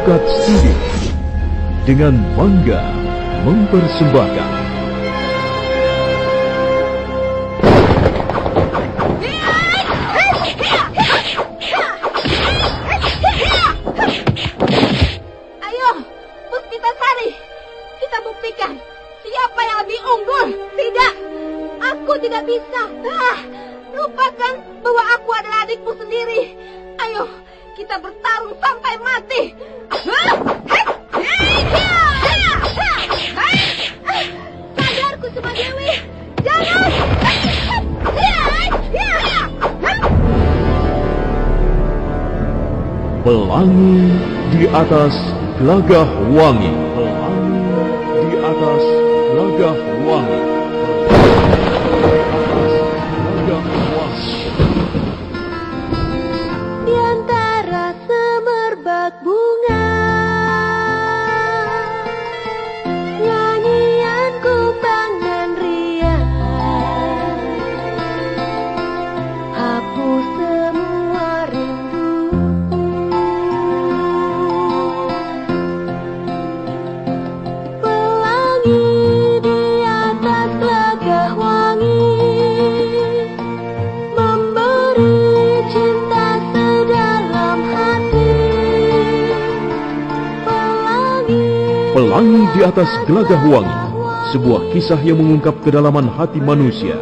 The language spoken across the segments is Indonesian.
Alpukat Studio dengan bangga mempersembahkan Ayo, Puspitasari, kita buktikan siapa yang lebih unggul. Tidak, aku tidak bisa. Lupakan bahwa aku adalah adikmu sendiri. Ayo, kita bertarung sampai mati. Sadar Kusumadewi, jangan. Pelangi di atas gelagah wangi. Pelangi di atas gelagah wangi. Di antara semerbak bunga, nyanyian kumbang dan riang, hapus semua rindu. Pelangi di atas gelagah wangi, memberi cinta sedalam hati. Pelangi di atas gelagah wangi, sebuah kisah yang mengungkap kedalaman hati manusia,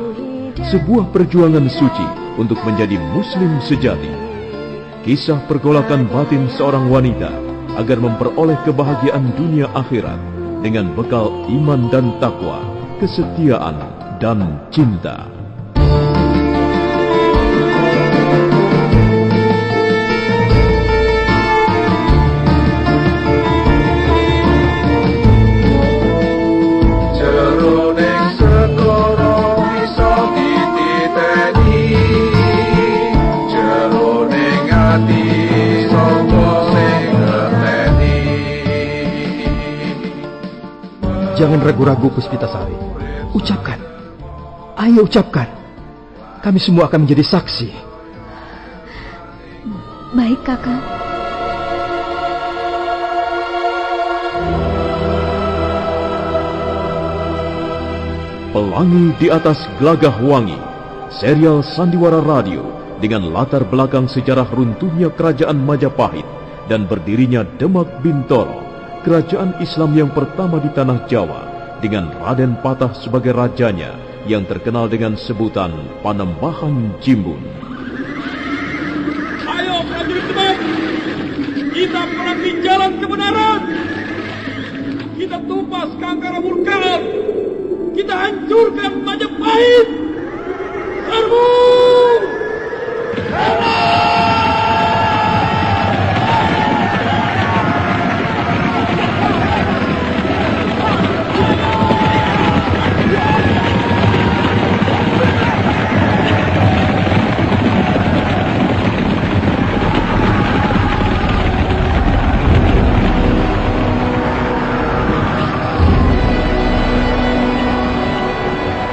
sebuah perjuangan suci untuk menjadi muslim sejati. Kisah pergolakan batin seorang wanita agar memperoleh kebahagiaan dunia akhirat dengan bekal iman dan takwa, kesetiaan dan cinta. Jeroning segara iso dititeni, jeroning ati sapa sing ngerteni. Jangan ragu-ragu Puspitasari. Ucapkan. Ayo ucapkan. Kami semua akan menjadi saksi. Baik, Kakak. Pelangi di atas gelagah wangi, serial sandiwara radio dengan latar belakang sejarah runtuhnya kerajaan Majapahit dan berdirinya Demak Bintoro, kerajaan Islam yang pertama di tanah Jawa, dengan Raden Patah sebagai rajanya yang terkenal dengan sebutan Panembahan Jimbun. Ayo prajurit Demak, kita perangi jalan kebenaran. Kita tumpas kangkara murkaan. Kita hancurkan Majapahit. Serbu!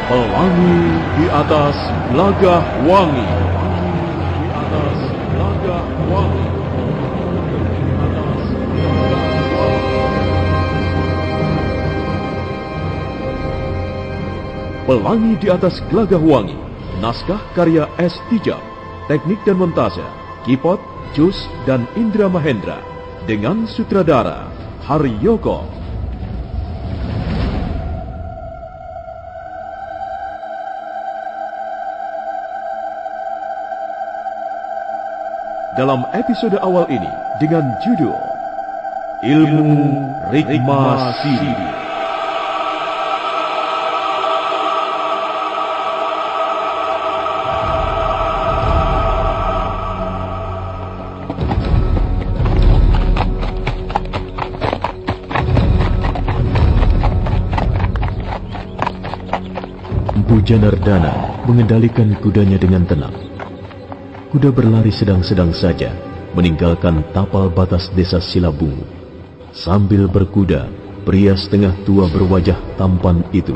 Pelangi di atas gelagah wangi. Di atas gelagah wangi. Di atas gelagah wangi. Pelangi di atas gelagah wangi. Naskah karya S. Tijab. Teknik dan montase Kipot, Jus dan Indra Mahendra. Dengan sutradara Haryoko. Dalam episode awal ini dengan judul Ilmu Rikma Sidi. Empu Janardana mengendalikan kudanya dengan tenang. Kuda berlari sedang-sedang saja, meninggalkan tapal batas desa Silabungu. Sambil berkuda, pria setengah tua berwajah tampan itu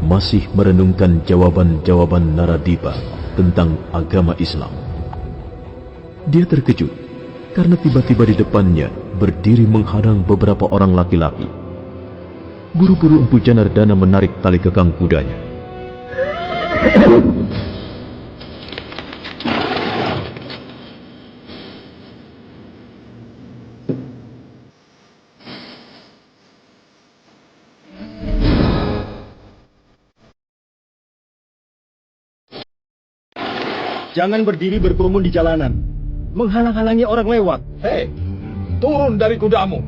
masih merenungkan jawaban-jawaban Naradipa tentang agama Islam. Dia terkejut karena tiba-tiba di depannya berdiri menghadang beberapa orang laki-laki. Buru-buru Empu Janardana menarik tali kekang kudanya. Jangan berdiri berkerumun di jalanan, menghalang-halangi orang lewat. Hei, turun dari kudamu.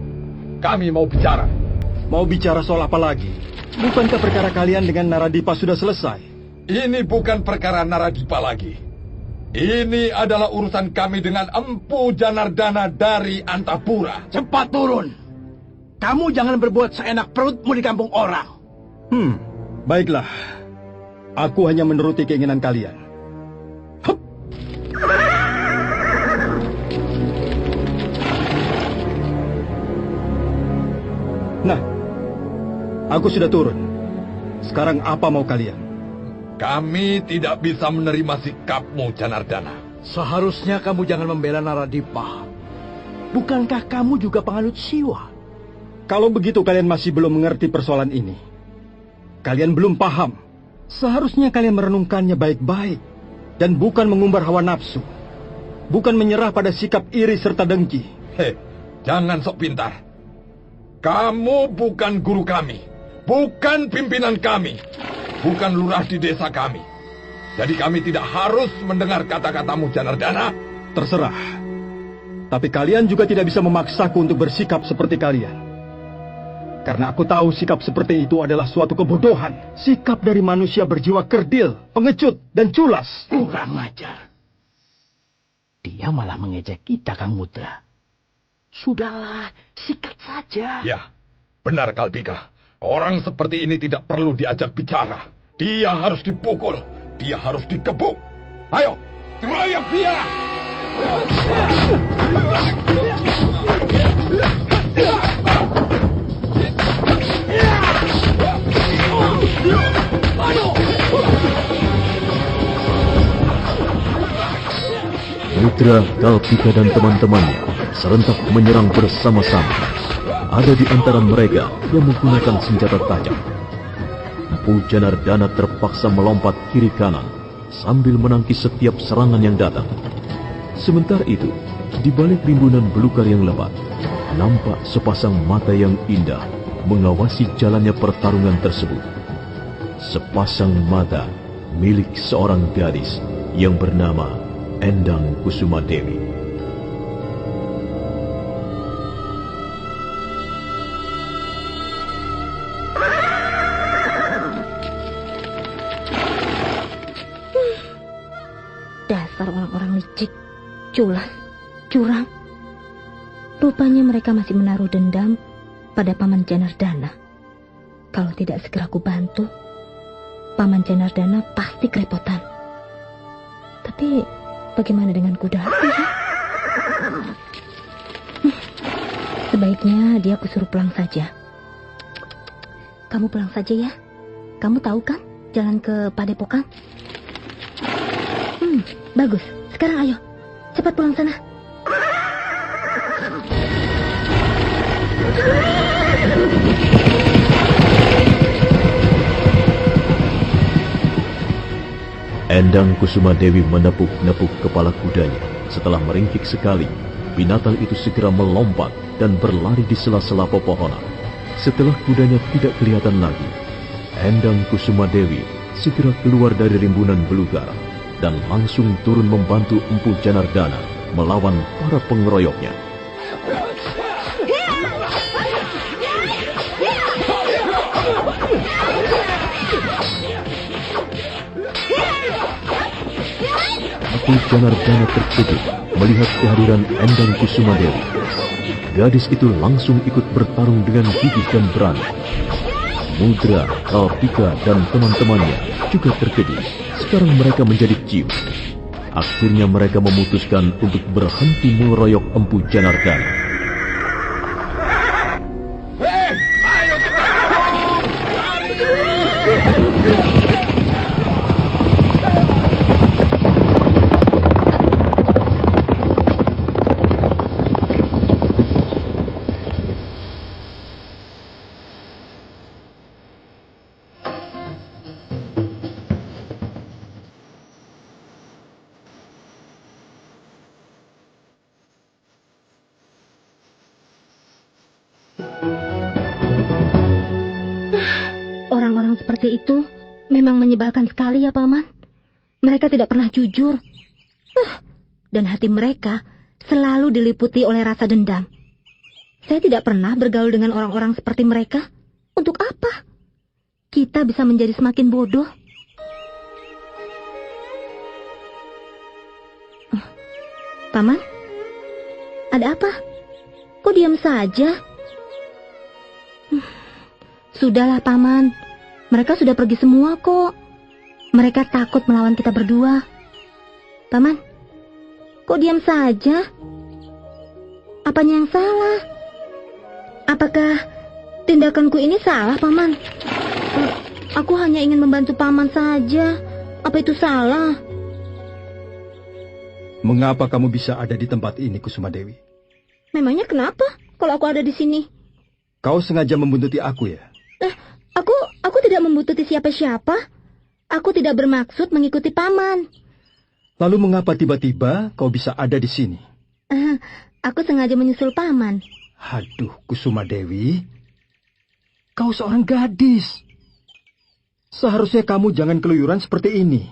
Kami mau bicara. Mau bicara soal apa lagi? Bukankah perkara kalian dengan Naradipa sudah selesai? Ini bukan perkara Naradipa lagi. Ini adalah urusan kami dengan Empu Janardana dari Antapura. Cepat turun. Kamu jangan berbuat seenak perutmu di kampung orang. Baiklah. Aku hanya menuruti keinginan kalian. Hup. Nah, aku sudah turun. Sekarang apa mau kalian? Kami tidak bisa menerima sikapmu, Janardana. Seharusnya kamu jangan membela Naradipa. Bukankah kamu juga penganut Siwa? Kalau begitu kalian masih belum mengerti persoalan ini. Kalian belum paham. Seharusnya kalian merenungkannya baik-baik. Dan bukan mengumbar hawa nafsu. Bukan menyerah pada sikap iri serta dengki. Hei, jangan sok pintar. Kamu bukan guru kami. Bukan pimpinan kami. Bukan lurah di desa kami. Jadi kami tidak harus mendengar kata-katamu, Janardana. Terserah. Tapi kalian juga tidak bisa memaksaku untuk bersikap seperti kalian. Karena aku tahu sikap seperti itu adalah suatu kebodohan. Sikap dari manusia berjiwa kerdil, pengecut, dan culas. Kurang ajar. Dia malah mengejek kita, Kang Mudra. Sudahlah, sikat saja. Ya, benar Kalpika. Orang seperti ini tidak perlu diajak bicara. Dia harus dipukul. Dia harus dikebuk. Ayo, keroyok dia! Mudra, Kalpika dan teman-temannya serentak menyerang bersama-sama. Ada di antara mereka yang menggunakan senjata tajam. Empu Janardana terpaksa melompat kiri kanan sambil menangkis setiap serangan yang datang. Sementara itu, di balik rimbunan belukar yang lebat, nampak sepasang mata yang indah mengawasi jalannya pertarungan tersebut. Sepasang mata milik seorang gadis yang bernama Endang Kusuma Dewi. Dasar orang-orang licik, culas, curang. Rupanya mereka masih menaruh dendam pada Paman Janardana. Kalau tidak segera ku bantu, Paman Janardana pasti kerepotan. Tapi bagaimana dengan kuda api? Sebaiknya dia kusuruh pulang saja. Kamu pulang saja ya. Kamu tahu kan jalan ke Padepokan? Bagus. Sekarang ayo, cepat pulang sana. Endang Kusuma Dewi menepuk-nepuk kepala kudanya. Setelah meringkik sekali, binatang itu segera melompat dan berlari di sela-sela pepohonan. Setelah kudanya tidak kelihatan lagi, Endang Kusuma Dewi segera keluar dari rimbunan belukar dan langsung turun membantu Empu Janardana melawan para pengeroyoknya. Empu Janardana terkejut melihat kehadiran Endang Kusuma Dewi. Gadis itu langsung ikut bertarung dengan gigih dan berani. Mudra, Kalpika, dan teman-temannya juga terkejut. Sekarang mereka menjadi ciut. Akhirnya mereka memutuskan untuk berhenti mengeroyok Empu Janardana. Hei, ayo kita! Orang-orang seperti itu memang menyebalkan sekali ya, Paman. Mereka tidak pernah jujur. Dan hati mereka selalu diliputi oleh rasa dendam. Saya tidak pernah bergaul dengan orang-orang seperti mereka. Untuk apa? Kita bisa menjadi semakin bodoh. Paman? Ada apa? Kok diam saja? Sudahlah, Paman. Mereka sudah pergi semua kok. Mereka takut melawan kita berdua. Paman, kok diam saja? Apanya yang salah? Apakah tindakanku ini salah, Paman? Aku hanya ingin membantu Paman saja. Apa itu salah? Mengapa kamu bisa ada di tempat ini, Kusuma Dewi? Memangnya kenapa kalau aku ada di sini? Kau sengaja membuntuti aku ya? Aku tidak membuntuti siapa-siapa. Aku tidak bermaksud mengikuti Paman. Lalu mengapa tiba-tiba kau bisa ada di sini? Aku sengaja menyusul Paman. Aduh, Kusuma Dewi. Kau seorang gadis. Seharusnya kamu jangan keluyuran seperti ini.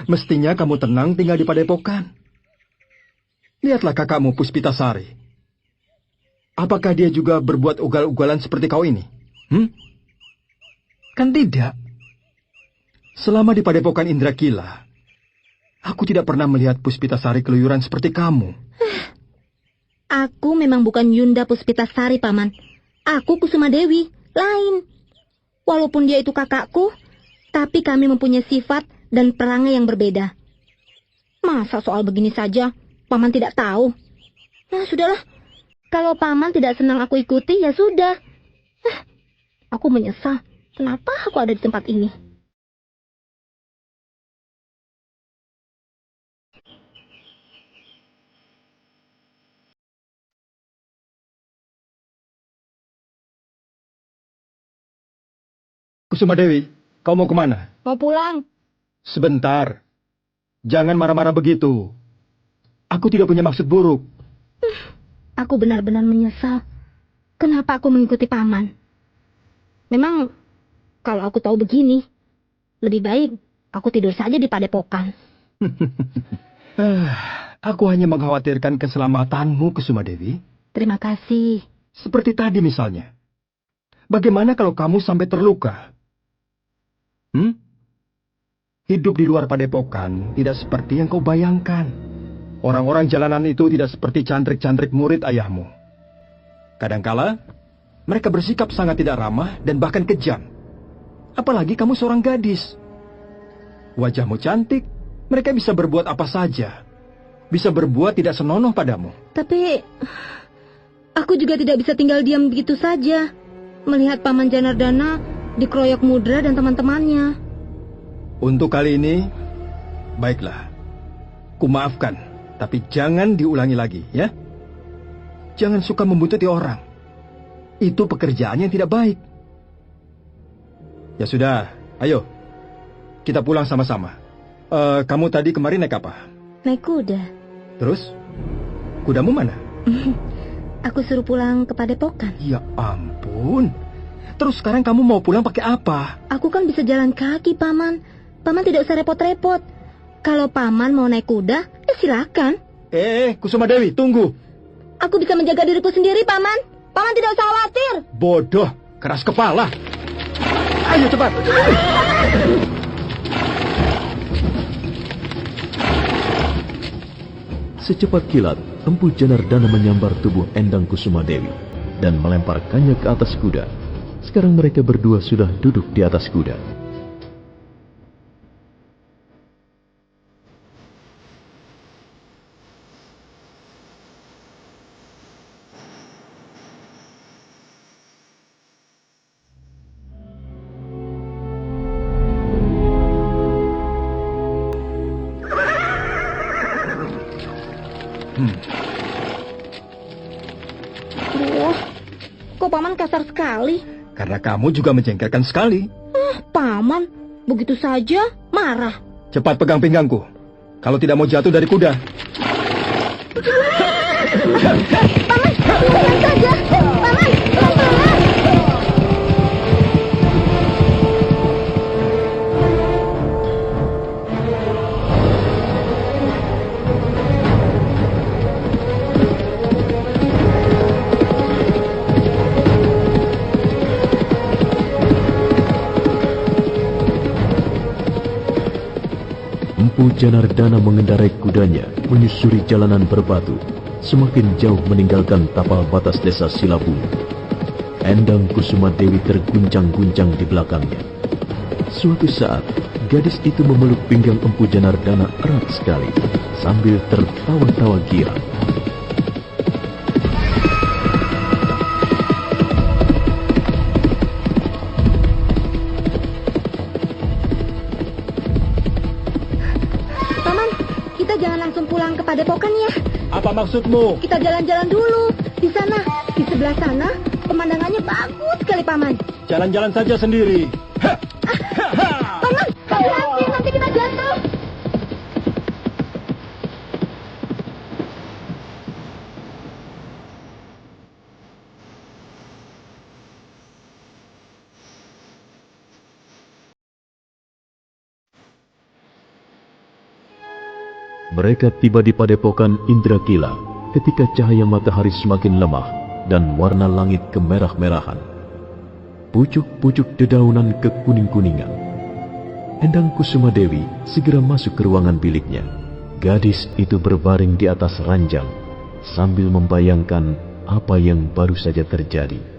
Mestinya kamu tenang tinggal di padepokan. Lihatlah kakakmu Puspitasari. Apakah dia juga berbuat ugal-ugalan seperti kau ini? Kan tidak. Selama di padepokan Indrakila, aku tidak pernah melihat Puspitasari keluyuran seperti kamu. Aku memang bukan Yunda Puspitasari, Paman. Aku Kusuma Dewi, lain. Walaupun dia itu kakakku, tapi kami mempunyai sifat dan perangai yang berbeda. Masa soal begini saja, Paman tidak tahu? Nah, sudahlah. Kalau Paman tidak senang aku ikuti, ya sudah. Aku menyesal. Kenapa aku ada di tempat ini? Kusuma Dewi, kau mau kemana? Mau pulang. Sebentar. Jangan marah-marah begitu. Aku tidak punya maksud buruk. Aku benar-benar menyesal. Kenapa aku mengikuti Paman? Memang, kalau aku tahu begini, lebih baik aku tidur saja di padepokan. Aku hanya mengkhawatirkan keselamatanmu, Kusuma Dewi. Terima kasih. Seperti tadi misalnya. Bagaimana kalau kamu sampai terluka? Hidup di luar padepokan tidak seperti yang kau bayangkan. Orang-orang jalanan itu tidak seperti cantrik-cantrik murid ayahmu. Kadangkala, mereka bersikap sangat tidak ramah dan bahkan kejam. Apalagi kamu seorang gadis. Wajahmu cantik, mereka bisa berbuat apa saja. Bisa berbuat tidak senonoh padamu. Tapi, aku juga tidak bisa tinggal diam begitu saja. Melihat Paman Janardana dikeroyok Mudra dan teman-temannya. Untuk kali ini, baiklah. Kumaafkan, tapi jangan diulangi lagi, ya. Jangan suka membuntuti orang. Itu pekerjaan yang tidak baik. Ya sudah, ayo. Kita pulang sama-sama. Kamu tadi kemarin naik apa? Naik kuda. Terus? Kudamu mana? Aku suruh pulang ke padepokan. Ya ampun. Terus sekarang kamu mau pulang pakai apa? Aku kan bisa jalan kaki, Paman. Paman tidak usah repot-repot. Kalau Paman mau naik kuda, silakan. Kusuma Dewi, tunggu. Aku bisa menjaga diriku sendiri, Paman. Paman tidak usah khawatir. Bodoh, keras kepala. Ayo cepat. Secepat kilat, Empu Janardana menyambar tubuh Endang Kusuma Dewi dan melemparkannya ke atas kuda. Sekarang mereka berdua sudah duduk di atas kuda. Kok Paman kasar sekali? Karena kamu juga menjengkelkan sekali. Paman, begitu saja marah. Cepat pegang pinggangku. Kalau tidak mau jatuh dari kuda. Paman, tenang saja. Paman. Empu Janardana mengendarai kudanya menyusuri jalanan berbatu, semakin jauh meninggalkan tapal batas desa Silabung. Endang Kusuma Dewi terguncang-guncang di belakangnya. Suatu saat, gadis itu memeluk pinggang Empu Janardana erat sekali, sambil tertawa-tawa girang. Paman, kita jangan langsung pulang ke Padepokan ya. Apa maksudmu? Kita jalan-jalan dulu. Di sana, di sebelah sana, pemandangannya bagus sekali, Paman. Jalan-jalan saja sendiri. Paman, hati-hati, nanti kita jatuh. Mereka tiba di Padepokan Indrakila ketika cahaya matahari semakin lemah dan warna langit kemerah-merahan. Pucuk-pucuk dedaunan kekuning-kuningan. Endang Kusuma Dewi segera masuk ke ruangan biliknya. Gadis itu berbaring di atas ranjang sambil membayangkan apa yang baru saja terjadi.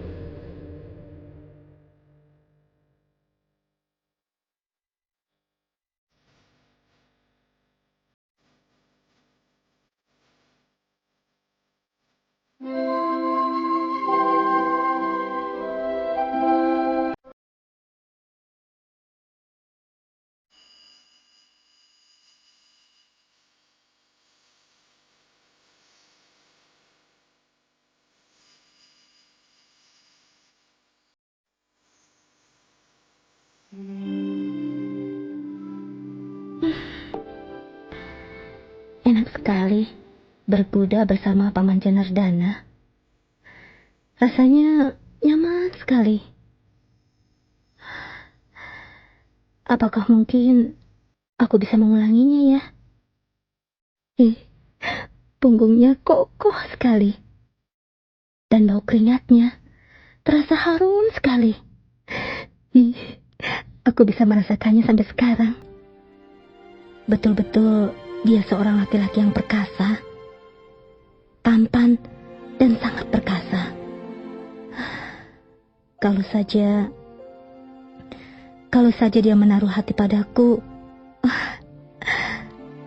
Enak sekali berkuda bersama Paman Janardana. Rasanya nyaman sekali. Apakah mungkin aku bisa mengulanginya ya? Punggungnya kokoh sekali. Dan bau keringatnya terasa harum sekali. Aku bisa merasakannya sampai sekarang. Betul-betul dia seorang laki-laki yang perkasa, tampan, dan sangat perkasa. Kalau saja dia menaruh hati padaku,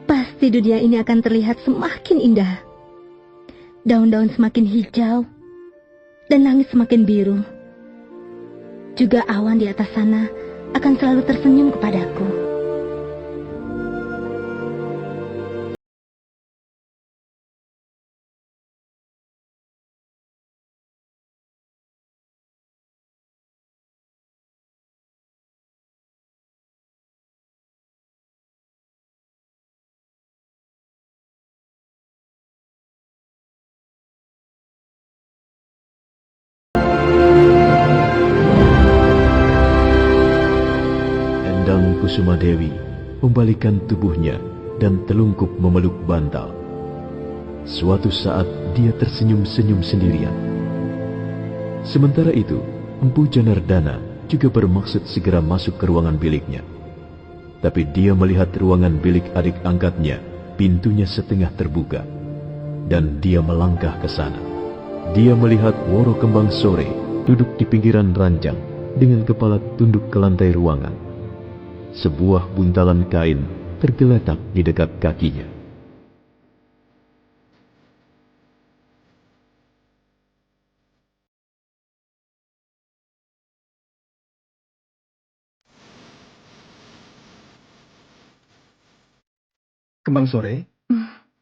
pasti dunia ini akan terlihat semakin indah. Daun-daun semakin hijau, dan langit semakin biru. Juga awan di atas sana akan selalu tersenyum kepadaku. Kusuma Dewi membalikkan tubuhnya dan telungkup memeluk bantal. Suatu saat dia tersenyum-senyum sendirian. Sementara itu, Empu Janardana juga bermaksud segera masuk ke ruangan biliknya. Tapi dia melihat ruangan bilik adik angkatnya, pintunya setengah terbuka. Dan dia melangkah ke sana. Dia melihat Woro Kembang Sore duduk di pinggiran ranjang dengan kepala tunduk ke lantai ruangan. Sebuah buntalan kain tergeletak di dekat kakinya. Kembang Sore,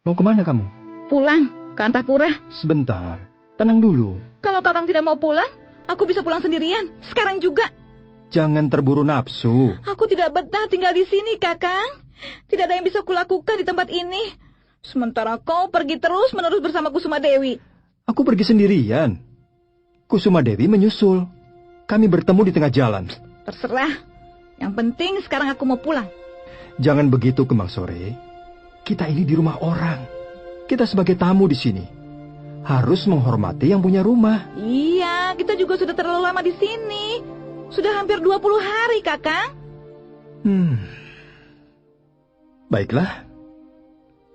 mau kemana kamu? Pulang ke Antapura. Sebentar, tenang dulu. Kalau Kakang tidak mau pulang, aku bisa pulang sendirian. Sekarang juga. Jangan terburu nafsu. Aku tidak betah tinggal di sini, Kakang. Tidak ada yang bisa kulakukan di tempat ini. Sementara kau pergi terus-menerus bersama Kusuma Dewi. Aku pergi sendirian. Kusuma Dewi menyusul. Kami bertemu di tengah jalan. Terserah. Yang penting sekarang aku mau pulang. Jangan begitu, Kembang Sore. Kita ini di rumah orang. Kita sebagai tamu di sini harus menghormati yang punya rumah. Iya, kita juga sudah terlalu lama di sini. Sudah hampir 20 hari, Kakang. Baiklah.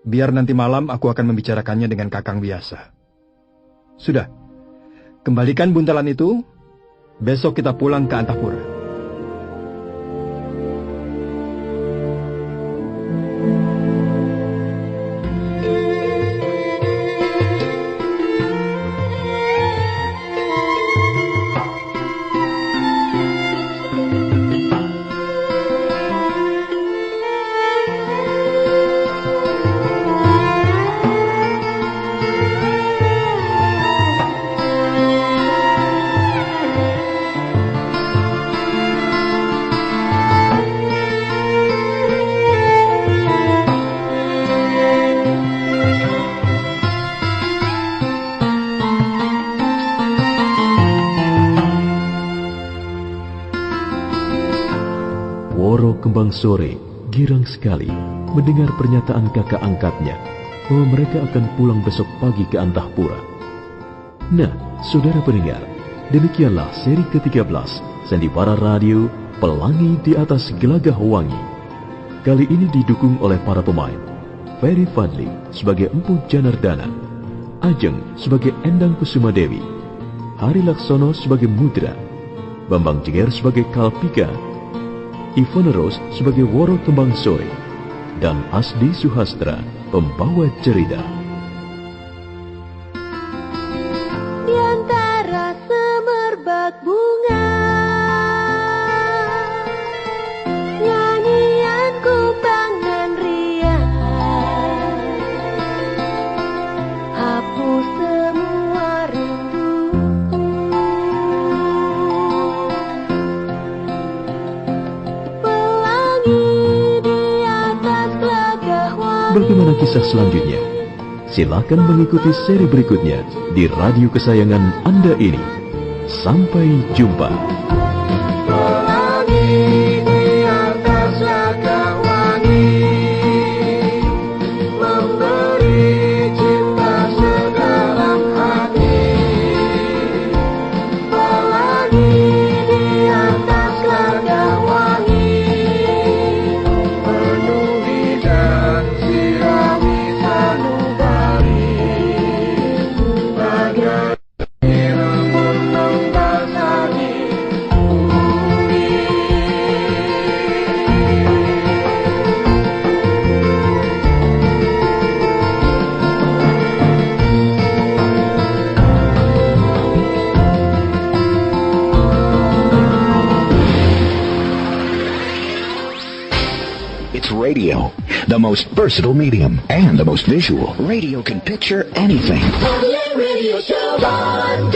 Biar nanti malam aku akan membicarakannya dengan Kakang biasa. Sudah. Kembalikan buntalan itu. Besok kita pulang ke Antapura. Kembang sore girang sekali mendengar pernyataan kakak angkatnya bahwa mereka akan pulang besok pagi ke Antapura. Nah, saudara pendengar, demikianlah seri ke-13 Sandiwara Radio Pelangi di Atas Gelagah Wangi. Kali ini didukung oleh para pemain Ferry Fadli sebagai Empu Janardana, Ajeng sebagai Endang Kusuma Dewi, Hari Laksono sebagai Mudra, Bambang Jeger sebagai Kalpika, Ivone Rose sebagai Woro Kembang Sore, dan Asdi Suhastra, pembawa cerita. Di antara semerbak bunga, nyanyian kumbang nan riang, hapus semua rindu. Bagaimana kisah selanjutnya? Silakan mengikuti seri berikutnya di radio kesayangan Anda ini. Sampai jumpa. Radio, the most versatile medium and the most visual. Radio can picture anything. Radio show on